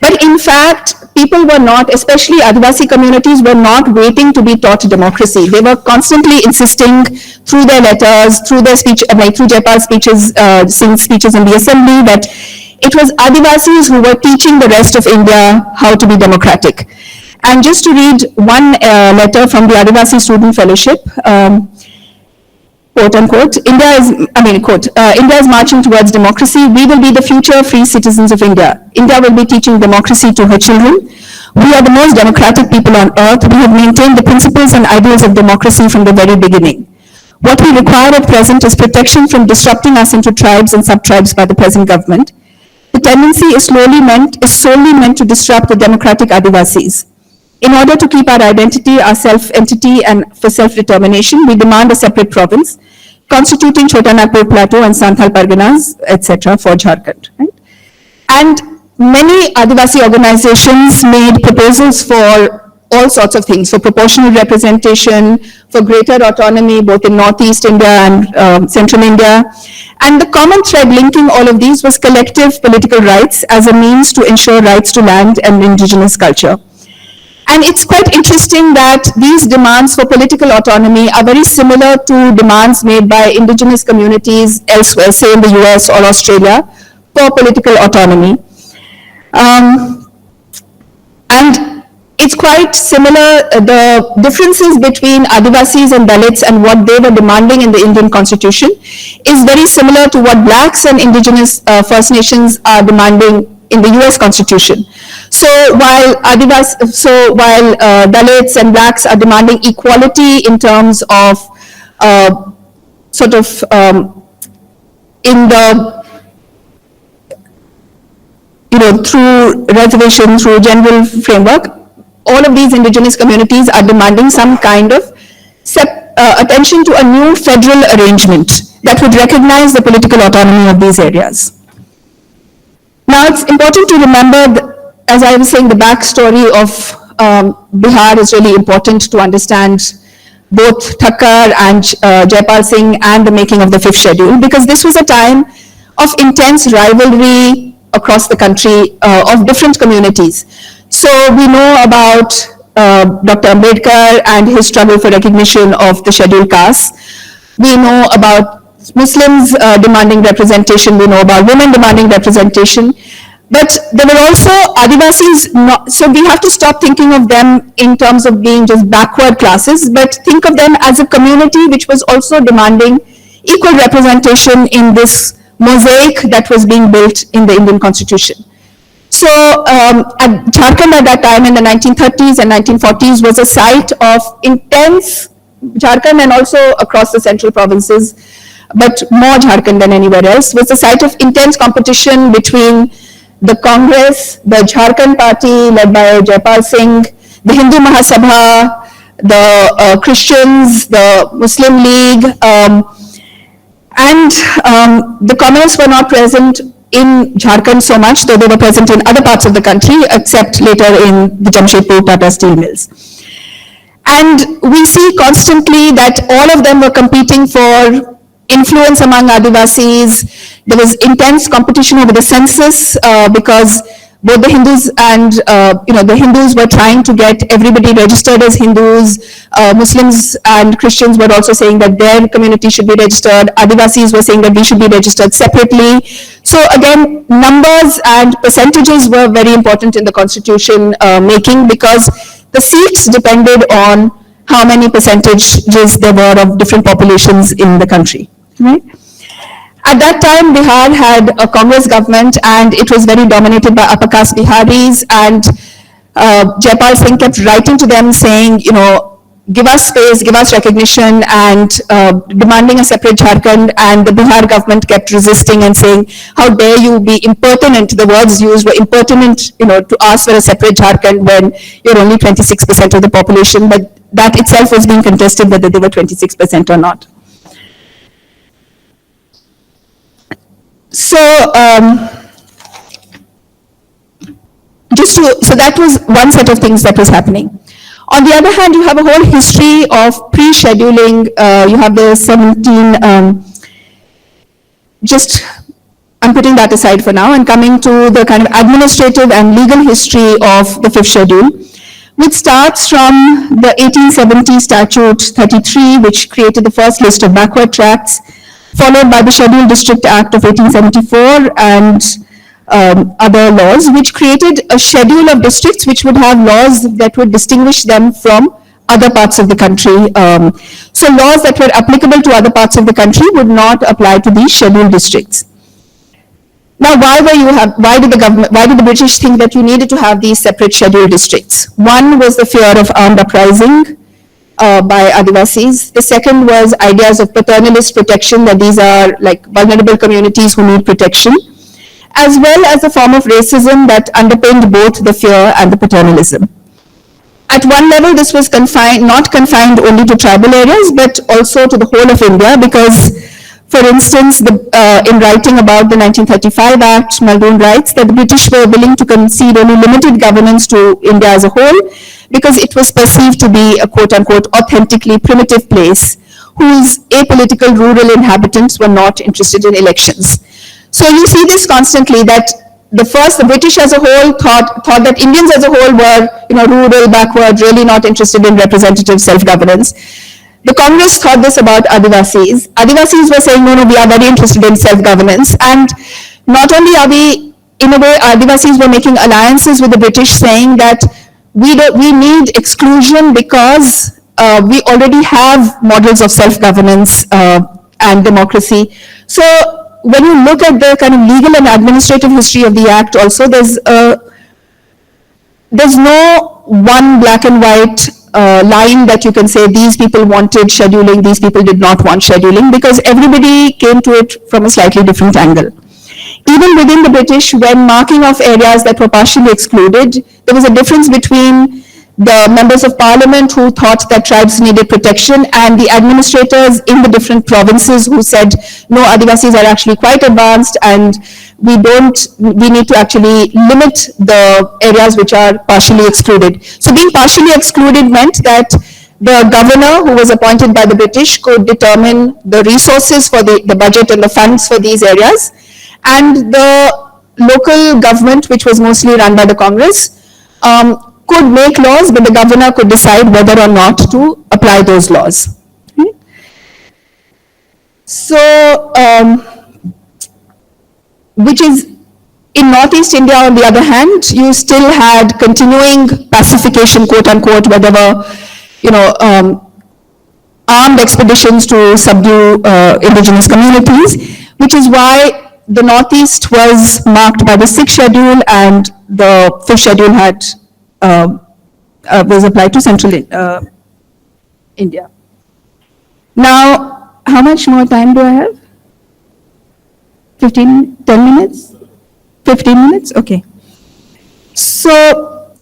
But in fact, people were not, especially Adivasi communities, were not waiting to be taught democracy. They were constantly insisting through their letters, through their speech, through Jaipal's speeches, Singh's speeches in the assembly, that it was Adivasis who were teaching the rest of India how to be democratic. And just to read one letter from the Adivasi Student Fellowship, quote unquote, India is marching towards democracy. We will be the future free citizens of India. India will be teaching democracy to her children. We are the most democratic people on earth. We have maintained the principles and ideals of democracy from the very beginning. What we require at present is protection from disrupting us into tribes and sub-tribes by the present government. The tendency is solely meant to disrupt the democratic Adivasis. In order to keep our identity, our self-entity, and for self-determination, we demand a separate province, constituting Chota Nagpur Plateau and Santhal Parganas, etc. for Jharkhand. Right? And many Adivasi organizations made proposals for all sorts of things, for proportional representation, for greater autonomy, both in Northeast India and Central India. And the common thread linking all of these was collective political rights as a means to ensure rights to land and indigenous culture. And it's quite interesting that these demands for political autonomy are very similar to demands made by indigenous communities elsewhere, say in the US or Australia, for political autonomy. And it's quite similar, the differences between Adivasis and Dalits and what they were demanding in the Indian Constitution is very similar to what blacks and indigenous First Nations are demanding in the US Constitution. So while Dalits and blacks are demanding equality in terms of in the, through reservation, through general framework, all of these indigenous communities are demanding some kind of attention to a new federal arrangement that would recognize the political autonomy of these areas. Now, it's important to remember, as I was saying, the backstory of Bihar is really important to understand both Thakkar and Jaipal Singh and the making of the fifth schedule, because this was a time of intense rivalry across the country of different communities. So we know about Dr. Ambedkar and his struggle for recognition of the scheduled castes. We know about Muslims demanding representation. We know about women demanding representation. But there were also Adivasis, so we have to stop thinking of them in terms of being just backward classes, but think of them as a community which was also demanding equal representation in this mosaic that was being built in the Indian Constitution. So at Jharkhand at that time in the 1930s and 1940s was a site of intense, Jharkhand and also across the central provinces, but more Jharkhand than anywhere else, was a site of intense competition between the Congress, the Jharkhand party led by Jaipal Singh, the Hindu Mahasabha, the Christians, the Muslim League, and the communists were not present in Jharkhand so much, though they were present in other parts of the country, except later in the Jamshedpur Tata steel mills. And we see constantly that all of them were competing for influence among Adivasis. There was intense competition over the census because both the Hindus and, the Hindus were trying to get everybody registered as Hindus. Muslims and Christians were also saying that their community should be registered. Adivasis were saying that we should be registered separately. So again, numbers and percentages were very important in the constitution making because the seats depended on how many percentages there were of different populations in the country, right? At that time, Bihar had a Congress government and it was very dominated by upper caste Biharis, and Jaipal Singh kept writing to them saying, give us space, give us recognition, and demanding a separate Jharkhand, and the Bihar government kept resisting and saying, how dare you be impertinent, the words used were impertinent, to ask for a separate Jharkhand when you're only 26% of the population, but that itself was being contested whether they were 26% or not. So, so that was one set of things that was happening. On the other hand, you have a whole history of pre-scheduling. You have the 17, I'm putting that aside for now and coming to the kind of administrative and legal history of the fifth schedule, which starts from the 1870 Statute 33, which created the first list of backward tracts, followed by the Scheduled District Act of 1874 and other laws, which created a schedule of districts which would have laws that would distinguish them from other parts of the country. So laws that were applicable to other parts of the country would not apply to these scheduled districts. Now, why did the British think that you needed to have these separate scheduled districts? One was the fear of armed uprising by Adivasis. The second was ideas of paternalist protection, that these are like vulnerable communities who need protection, as well as a form of racism that underpinned both the fear and the paternalism. At one level, this was not confined only to tribal areas, but also to the whole of India, because, for instance, in writing about the 1935 Act, Muldoon writes that the British were willing to concede only limited governance to India as a whole, because it was perceived to be a quote-unquote authentically primitive place whose apolitical rural inhabitants were not interested in elections. So you see this constantly, that the British as a whole thought that Indians as a whole were, rural, backward, really not interested in representative self-governance. The Congress thought this about Adivasis. Adivasis were saying, no, we are very interested in self-governance. And not only are we, in a way, Adivasis were making alliances with the British, saying that we need exclusion because we already have models of self-governance and democracy. So when you look at the kind of legal and administrative history of the Act also, there's no one black and white line that you can say these people wanted scheduling, these people did not want scheduling, because everybody came to it from a slightly different angle. Even within the British, when marking off areas that were partially excluded, there was a difference between the members of parliament who thought that tribes needed protection and the administrators in the different provinces who said, no, Adivasis are actually quite advanced and we need to actually limit the areas which are partially excluded. So being partially excluded meant that the governor, who was appointed by the British, could determine the resources for the budget and the funds for these areas, and the local government, which was mostly run by the Congress, could make laws, but the governor could decide whether or not to apply those laws. So, which is, in Northeast India, on the other hand, you still had continuing pacification, quote unquote, where there were, armed expeditions to subdue indigenous communities, which is why the Northeast was marked by the 6th schedule, and the 5th schedule was applied to Central India. Now, how much more time do I have? 10 minutes? 15 minutes? Okay. So,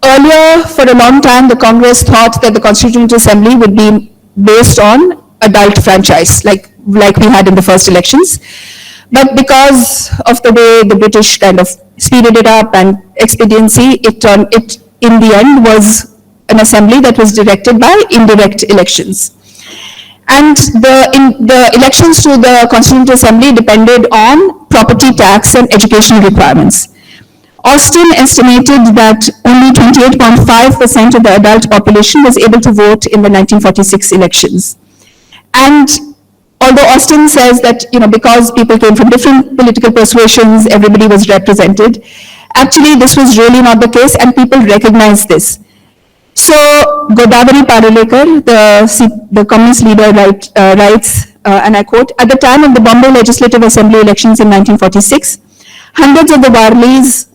earlier, for a long time, the Congress thought that the Constituent Assembly would be based on adult franchise, like we had in the first elections. But because of the way the British kind of speeded it up and expediency, it in the end was an assembly that was directed by indirect elections. And the elections to the Constituent Assembly depended on property tax and educational requirements. Austin estimated that only 28.5% of the adult population was able to vote in the 1946 elections. And although Austin says that, because people came from different political persuasions, everybody was represented, actually this was really not the case, and people recognized this. So Godavari Parulekar, the communist leader, writes, and I quote, "At the time of the Bombay Legislative Assembly elections in 1946, hundreds of the Warlis,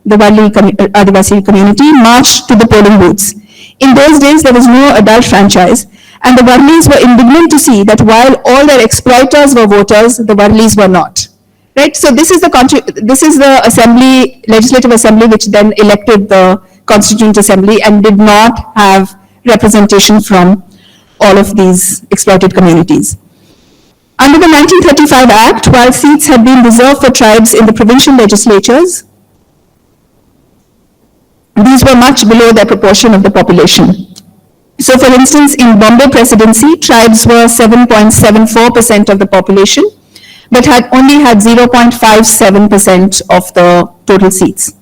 the Warli Adivasi community, marched to the polling booths. In those days, there was no adult franchise, and the Warlis were indignant to see that while all their exploiters were voters, the Warlis were not." Right? So this is the assembly, legislative assembly, which then elected the Constituent Assembly and did not have representation from all of these exploited communities. Under the 1935 Act, while seats had been reserved for tribes in the provincial legislatures, these were much below their proportion of the population. So for instance, in Bombay Presidency, tribes were 7.74% of the population, but only had 0.57% of the total seats.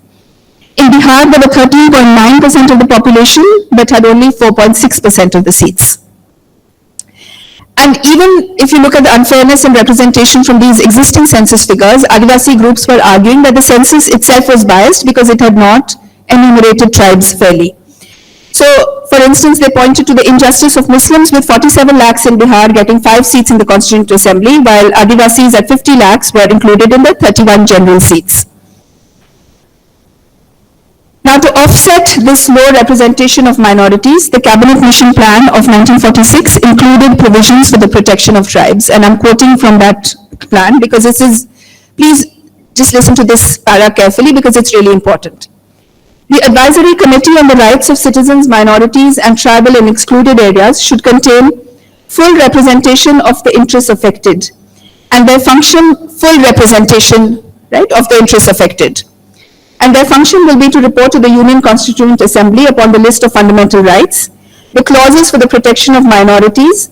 In Bihar, there were 13.9% of the population, but had only 4.6% of the seats. And even if you look at the unfairness in representation from these existing census figures, Adivasi groups were arguing that the census itself was biased because it had not enumerated tribes fairly. So, for instance, they pointed to the injustice of Muslims with 47 lakhs in Bihar getting 5 seats in the Constituent Assembly, while Adivasis at 50 lakhs were included in the 31 general seats. Now, to offset this low representation of minorities, the Cabinet Mission Plan of 1946 included provisions for the protection of tribes. And I'm quoting from that plan because this is, please just listen to this para carefully because it's really important. The Advisory Committee on the Rights of Citizens, Minorities, and Tribal and Excluded Areas should contain full representation of the interests affected and their function, full representation, right, of the interests affected. And their function will be to report to the Union Constituent Assembly upon the list of fundamental rights, the clauses for the protection of minorities,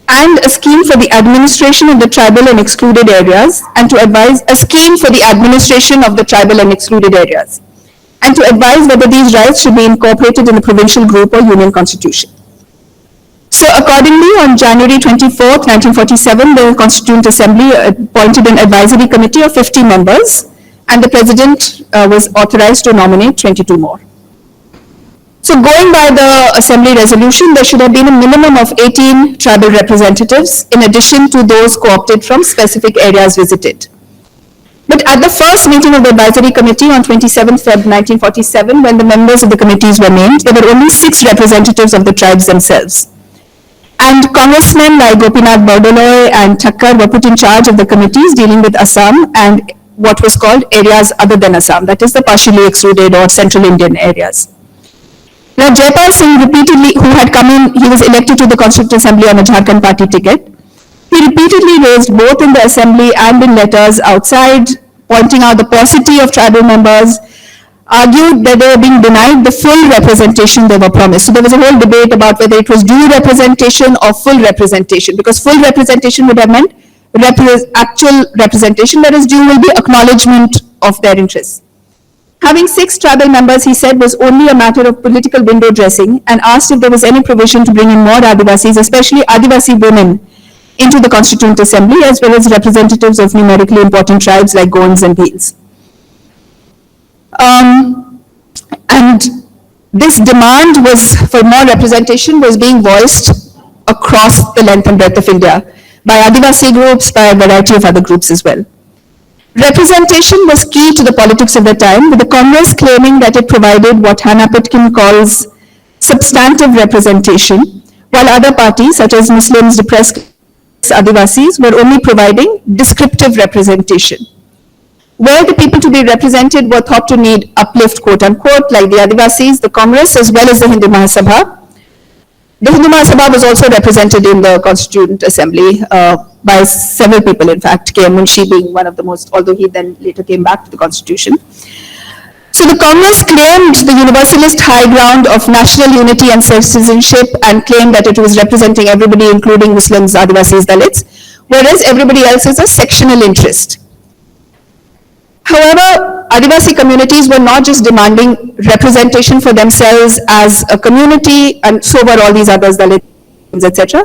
and a scheme for the administration of the tribal and excluded areas, and to advise a scheme for the administration of the tribal and excluded areas, and to advise whether these rights should be incorporated in the provincial group or union constitution. So accordingly, on January 24th, 1947, the Constituent Assembly appointed an advisory committee of 50 members, and the president was authorized to nominate 22 more. So going by the assembly resolution, there should have been a minimum of 18 tribal representatives in addition to those co-opted from specific areas visited. But at the first meeting of the advisory committee on 27th February 1947, when the members of the committees were named, there were only 6 representatives of the tribes themselves. And congressmen like Gopinath Bordoloi and Thakkar were put in charge of the committees dealing with Assam and what was called areas other than Assam, that is the partially excluded or central Indian areas. Now, Jaipal Singh repeatedly, who had come in, he was elected to the Constituent Assembly on a Jharkhand party ticket. He repeatedly raised both in the assembly and in letters outside, pointing out the paucity of tribal members, argued that they were being denied the full representation they were promised. So there was a whole debate about whether it was due representation or full representation, because full representation would have meant actual representation, whereas due will be acknowledgement of their interests. Having 6 tribal members, he said, was only a matter of political window dressing, and asked if there was any provision to bring in more Adivasis, especially Adivasi women, into the Constituent Assembly, as well as representatives of numerically important tribes like Gonds and Bhils. And this demand was for more representation was being voiced across the length and breadth of India. by Adivasi groups, by a variety of other groups as well. Representation was key to the politics of the time, with the Congress claiming that it provided what Hannah Pitkin calls substantive representation, while other parties, such as Muslims, depressed Adivasis, were only providing descriptive representation. Where the people to be represented were thought to need uplift, quote unquote, like the Adivasis, the Congress, as well as the Hindu Mahasabha. The Hindu Mahasabha was also represented in the Constituent Assembly by several people, in fact, K. M. Munshi being one of the most, although he then later came back to the Constitution. So the Congress claimed the universalist high ground of national unity and self-citizenship and claimed that it was representing everybody, including Muslims, Adivasis, Dalits, whereas everybody else is a sectional interest. However, Adivasi communities were not just demanding representation for themselves as a community, and so were all these others, Dalits, etc.,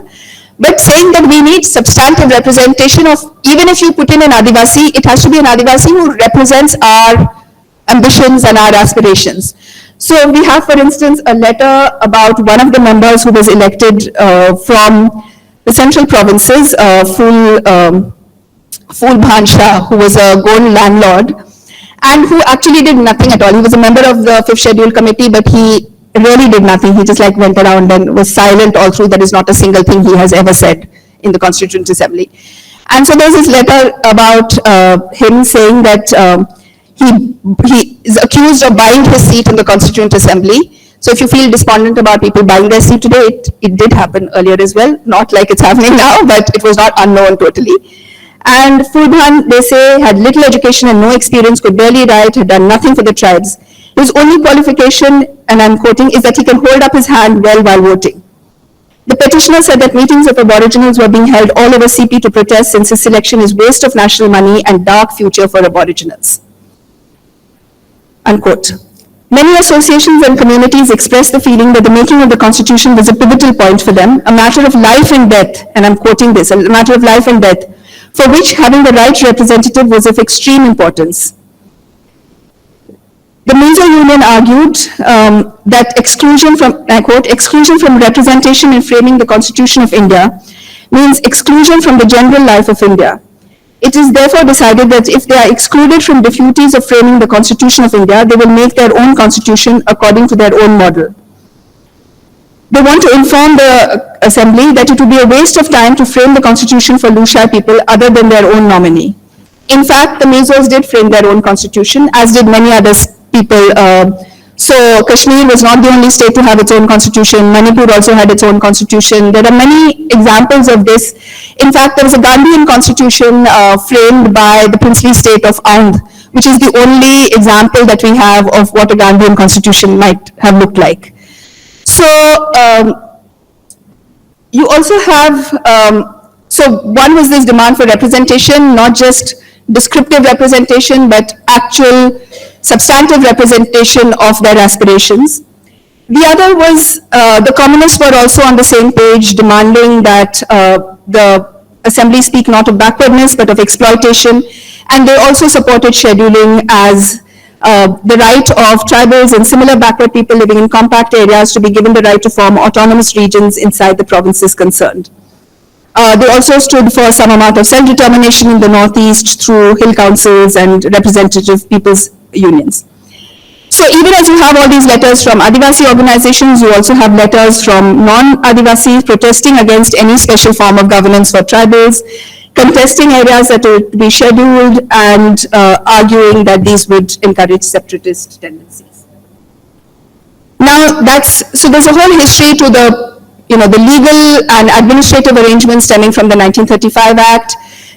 but saying that we need substantive representation of, even if you put in an Adivasi, it has to be an Adivasi who represents our ambitions and our aspirations. So we have, for instance, a letter about one of the members who was elected from the central provinces, Phul Bhansha, who was a gold landlord and who actually did nothing at all. He was a member of the 5th Schedule Committee, but he really did nothing. He just like went around and was silent all through. There is not a single thing he has ever said in the Constituent Assembly. And so there's this letter about him saying that he is accused of buying his seat in the Constituent Assembly. So if you feel despondent about people buying their seat today, it did happen earlier as well. Not like it's happening now, but it was not unknown totally. And Fulbhan, they say, had little education and no experience, could barely write, had done nothing for the tribes. His only qualification, and I'm quoting, is that he can hold up his hand well while voting. The petitioner said that meetings of Aboriginals were being held all over CP to protest since his selection is waste of national money and dark future for Aboriginals. Unquote. Many associations and communities expressed the feeling that the making of the Constitution was a pivotal point for them, a matter of life and death, and I'm quoting this, a matter of life and death, for which having the right representative was of extreme importance. The Mizo Union argued that exclusion from, I quote, exclusion from representation in framing the Constitution of India means exclusion from the general life of India. It is therefore decided that if they are excluded from the duties of framing the Constitution of India, they will make their own constitution according to their own model. They want to inform the Assembly that it would be a waste of time to frame the Constitution for Lushai people other than their own nominee. In fact, the Mizos did frame their own constitution, as did many other people. So Kashmir was not the only state to have its own constitution. Manipur also had its own constitution. There are many examples of this. In fact, there was a Gandhian constitution framed by the princely state of Aundh, which is the only example that we have of what a Gandhian constitution might have looked like. So you also have, so one was this demand for representation, not just descriptive representation, but actual substantive representation of their aspirations. The other was the communists were also on the same page, demanding that the Assembly speak not of backwardness, but of exploitation, and they also supported scheduling as the right of tribals and similar backward people living in compact areas to be given the right to form autonomous regions inside the provinces concerned. They also stood for some amount of self-determination in the Northeast through hill councils and representative people's unions. So even as you have all these letters from Adivasi organizations, you also have letters from non-Adivasis protesting against any special form of governance for tribals, contesting areas that would be scheduled, and arguing that these would encourage separatist tendencies. Now so there's a whole history to the legal and administrative arrangements stemming from the 1935 Act.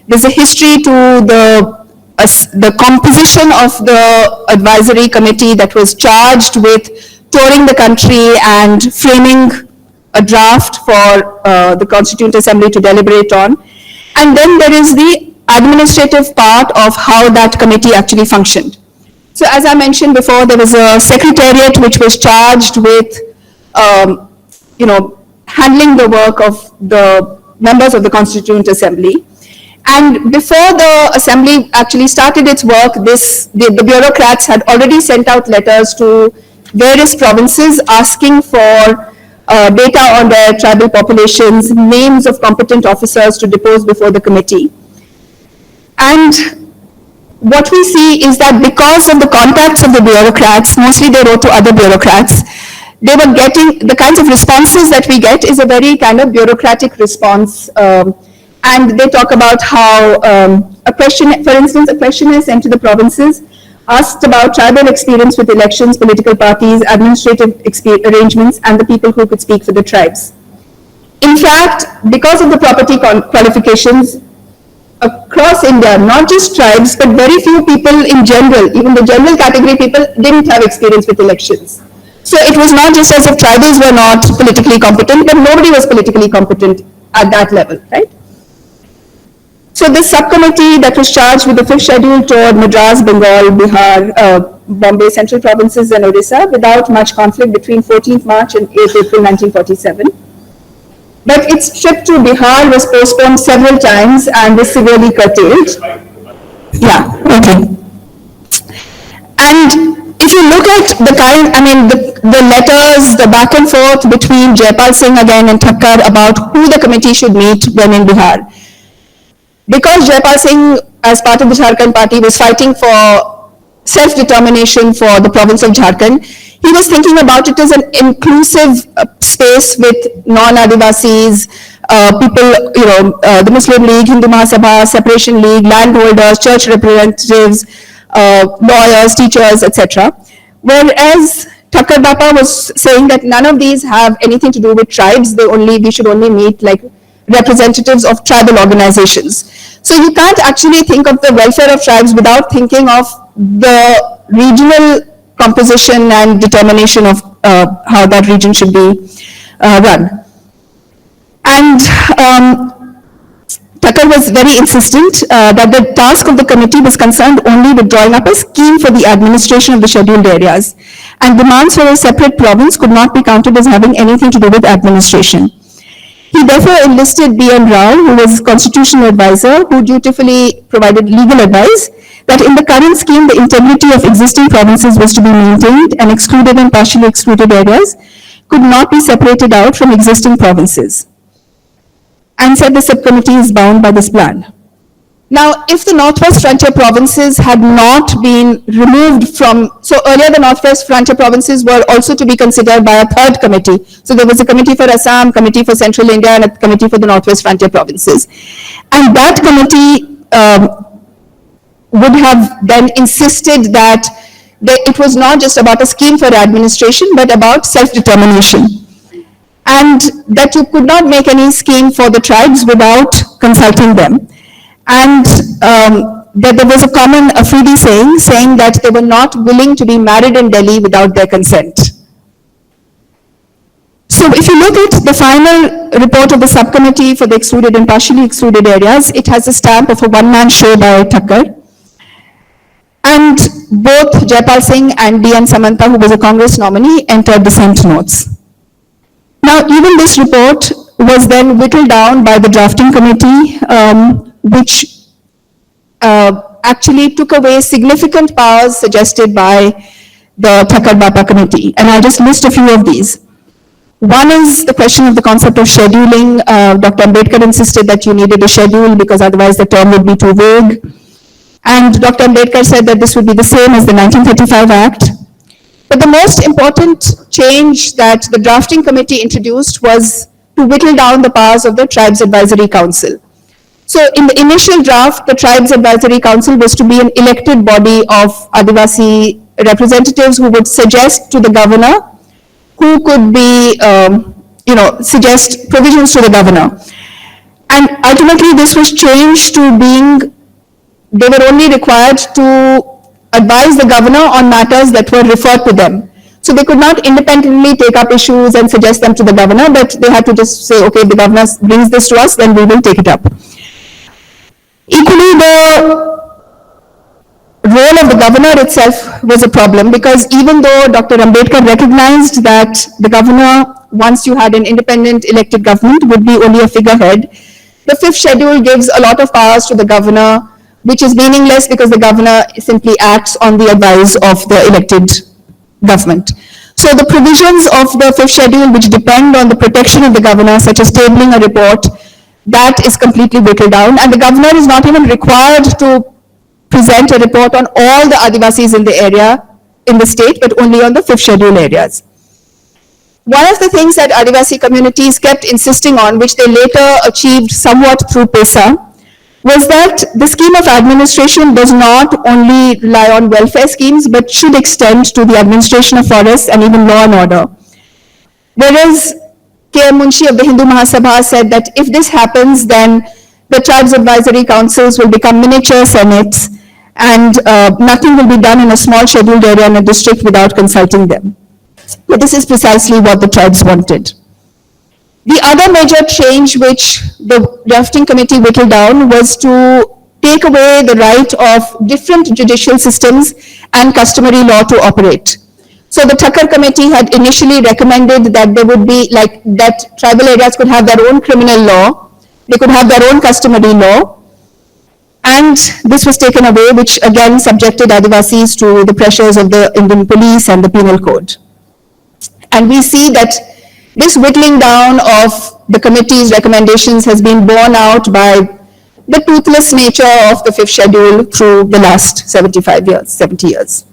There's a history to the composition of the advisory committee that was charged with touring the country and framing a draft for the Constituent Assembly to deliberate on. And then there is the administrative part of how that committee actually functioned. So as I mentioned before, there was a secretariat which was charged with, handling the work of the members of the Constituent Assembly. And before the Assembly actually started its work, the bureaucrats had already sent out letters to various provinces asking for data on their tribal populations, names of competent officers to depose before the committee. And what we see is that because of the contacts of the bureaucrats, mostly they wrote to other bureaucrats, they were getting the kinds of responses that we get is a very kind of bureaucratic response. And they talk about how a question, for instance, a questionnaire sent to the provinces asked about tribal experience with elections, political parties, administrative arrangements, and the people who could speak for the tribes. In fact, because of the property qualifications, across India, not just tribes, but very few people in general, even the general category people, didn't have experience with elections. So it was not just as if tribals were not politically competent, but nobody was politically competent at that level, right? So this subcommittee that was charged with the 5th schedule toured Madras, Bengal, Bihar, Bombay, Central Provinces and Odisha without much conflict between 14th March and 8th April 1947. But its trip to Bihar was postponed several times and was severely curtailed. Yeah, okay. And if you look at the kind, the letters, the back and forth between Jaipal Singh again and Thakkar about who the committee should meet when in Bihar. Because Jaipal Singh, as part of the Jharkhand party, was fighting for self-determination for the province of Jharkhand, he was thinking about it as an inclusive space with non-Adivasis, people, the Muslim League, Hindu Mahasabha, Separation League, landholders, church representatives, lawyers, teachers, etc. Whereas Thakkar Bapa was saying that none of these have anything to do with tribes, we should only meet like representatives of tribal organizations. So you can't actually think of the welfare of tribes without thinking of the regional composition and determination of how that region should be run. And Thakkar was very insistent that the task of the committee was concerned only with drawing up a scheme for the administration of the scheduled areas, and demands for a separate province could not be counted as having anything to do with administration. He therefore enlisted B.N. Rao, who was constitutional advisor, who dutifully provided legal advice that in the current scheme, the integrity of existing provinces was to be maintained, and excluded and partially excluded areas could not be separated out from existing provinces, and said the subcommittee is bound by this plan. Now, if the Northwest Frontier provinces had not been removed from, so earlier the Northwest Frontier provinces were also to be considered by a third committee. So there was a committee for Assam, committee for Central India, and a committee for the Northwest Frontier provinces. And that committee would have then insisted that it was not just about a scheme for administration, but about self-determination. And that you could not make any scheme for the tribes without consulting them. And that there was a common Afridi saying that they were not willing to be married in Delhi without their consent. So if you look at the final report of the subcommittee for the excluded and partially excluded areas, it has a stamp of a one-man show by Thakkar. And both Jaipal Singh and D.N. Samanta, who was a Congress nominee, entered dissent notes. Now, even this report was then whittled down by the drafting committee, which actually took away significant powers suggested by the Thakkar Bapa committee. And I'll just list a few of these. One is the question of the concept of scheduling. Dr. Ambedkar insisted that you needed a schedule because otherwise the term would be too vague. And Dr. Ambedkar said that this would be the same as the 1935 Act. But the most important change that the drafting committee introduced was to whittle down the powers of the Tribes Advisory Council. So in the initial draft, the Tribes Advisory Council was to be an elected body of Adivasi representatives who would suggest to the governor, who could be, suggest provisions to the governor. And ultimately this was changed to being, they were only required to advise the governor on matters that were referred to them. So they could not independently take up issues and suggest them to the governor, but they had to just say, okay, if the governor brings this to us, then we will take it up. Equally, the role of the governor itself was a problem, because even though Dr. Ambedkar recognized that the governor, once you had an independent elected government, would be only a figurehead, the 5th schedule gives a lot of powers to the governor, which is meaningless because the governor simply acts on the advice of the elected government. So the provisions of the fifth schedule, which depend on the protection of the governor, such as tabling a report, that is completely whittled down, and the governor is not even required to present a report on all the Adivasis in the area, in the state, but only on the fifth schedule areas. One of the things that Adivasi communities kept insisting on, which they later achieved somewhat through PESA, was that the scheme of administration does not only rely on welfare schemes, but should extend to the administration of forests and even law and order. Whereas K.M. Munshi of the Hindu Mahasabha said that if this happens, then the tribes advisory councils will become miniature senates, and nothing will be done in a small scheduled area in a district without consulting them. But this is precisely what the tribes wanted. The other major change which the drafting committee whittled down was to take away the right of different judicial systems and customary law to operate. So the Thakkar committee had initially recommended that there would be that tribal areas could have their own criminal law, they could have their own customary law, and this was taken away, which again subjected Adivasis to the pressures of the Indian police and the penal code. And we see that this whittling down of the committee's recommendations has been borne out by the toothless nature of the fifth schedule through the last 70 years.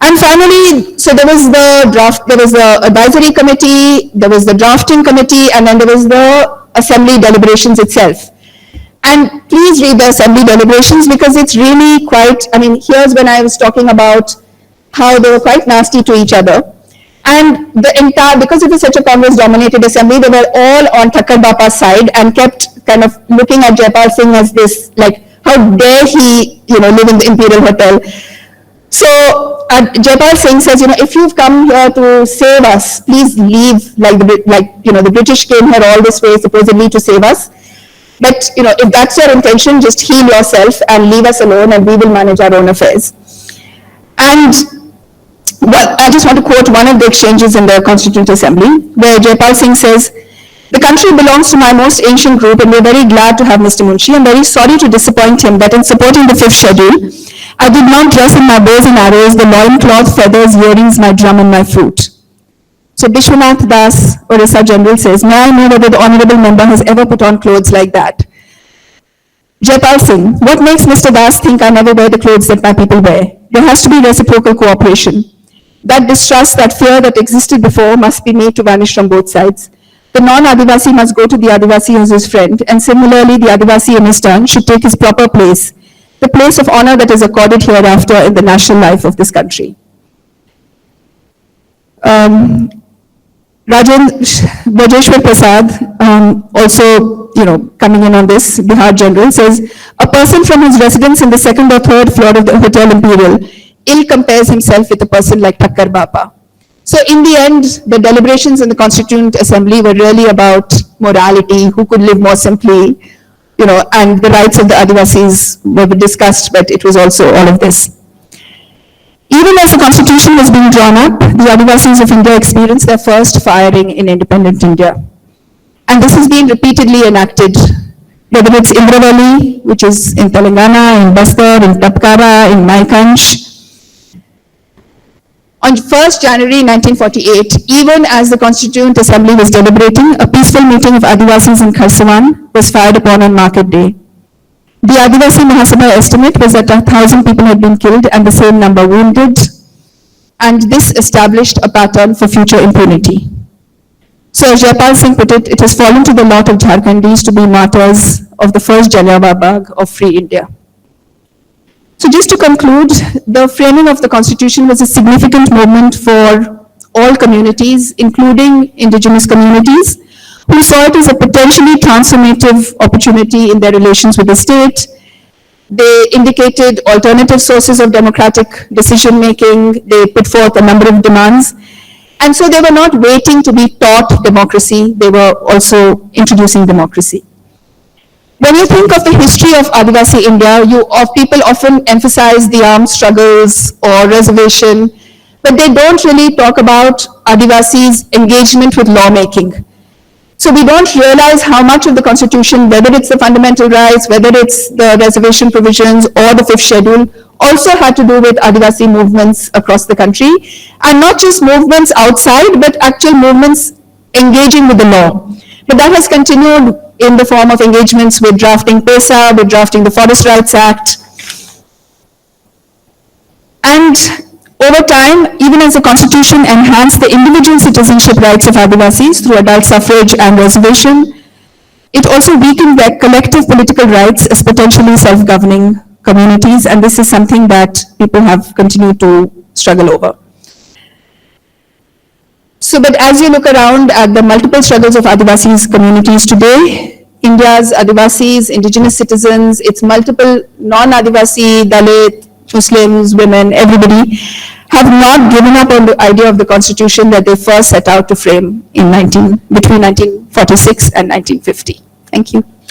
And finally, so there was the advisory committee, there was the drafting committee, and then there was the assembly deliberations itself. And please read the assembly deliberations, because it's really quite, here's when I was talking about how they were quite nasty to each other. And the entire, because it was such a Congress-dominated assembly, they were all on Thakkar Bapa's side and kept kind of looking at Jaipal Singh as this, like, how dare he, live in the Imperial Hotel. So Jaipal Singh says, if you've come here to save us, please leave. The British came here all this way supposedly to save us. But if that's your intention, just heal yourself and leave us alone, and we will manage our own affairs. And well, I just want to quote one of the exchanges in the Constituent Assembly, where Jaipal Singh says, "The country belongs to my most ancient group, and we're very glad to have Mr. Munshi. I'm very sorry to disappoint him that in supporting the fifth schedule, I did not dress in my bows and arrows, the loincloth, feathers, earrings, my drum, and my flute." So Bishwanath Das, Orissa General, says, "May I know whether the honorable member has ever put on clothes like that?" Jaipal Singh, "What makes Mr. Das think I never wear the clothes that my people wear? There has to be reciprocal cooperation. That distrust, that fear that existed before must be made to vanish from both sides. The non-Adivasi must go to the Adivasi as his friend, and similarly the Adivasi in his turn should take his proper place, the place of honor that is accorded hereafter in the national life of this country." Rajeshwar Prasad, also, coming in on this, Bihar General, says, "A person from his residence in the second or third floor of the Hotel Imperial ill compares himself with a person like Thakkar Bapa." So in the end, the deliberations in the Constituent Assembly were really about morality, who could live more simply, and the rights of the Adivasis were discussed, but it was also all of this. Even as the Constitution was being drawn up, the Adivasis of India experienced their first firing in independent India. And this has been repeatedly enacted, whether it's Indravali, which is in Telangana, in Bastar, in Tapkara, in Maikanch. On 1st January 1948, even as the Constituent Assembly was deliberating, a peaceful meeting of Adivasis in Kharsavan was fired upon on Market Day. The Adivasi Mahasabha estimate was that 1,000 people had been killed and the same number wounded, and this established a pattern for future impunity. So as Jaipal Singh put it, it has fallen to the lot of Jharkhandis to be martyrs of the first Jallianwala Bagh of free India. So just to conclude, the framing of the Constitution was a significant moment for all communities, including indigenous communities, who saw it as a potentially transformative opportunity in their relations with the state. They indicated alternative sources of democratic decision-making. They put forth a number of demands. And so they were not waiting to be taught democracy. They were also introducing democracy. When you think of the history of Adivasi India, people often emphasize the armed struggles or reservation, but they don't really talk about Adivasis' engagement with lawmaking. So we don't realize how much of the Constitution, whether it's the fundamental rights, whether it's the reservation provisions or the fifth schedule, also had to do with Adivasi movements across the country, and not just movements outside, but actual movements engaging with the law. But that has continued in the form of engagements with drafting PESA, with drafting the Forest Rights Act. And over time, even as the Constitution enhanced the individual citizenship rights of Adivasis through adult suffrage and reservation, it also weakened their collective political rights as potentially self-governing communities, and this is something that people have continued to struggle over. So, but as you look around at the multiple struggles of Adivasis communities today, India's Adivasis, indigenous citizens, its multiple non-Adivasi, Dalit, Muslims, women, everybody, have not given up on the idea of the Constitution that they first set out to frame in between 1946 and 1950. Thank you.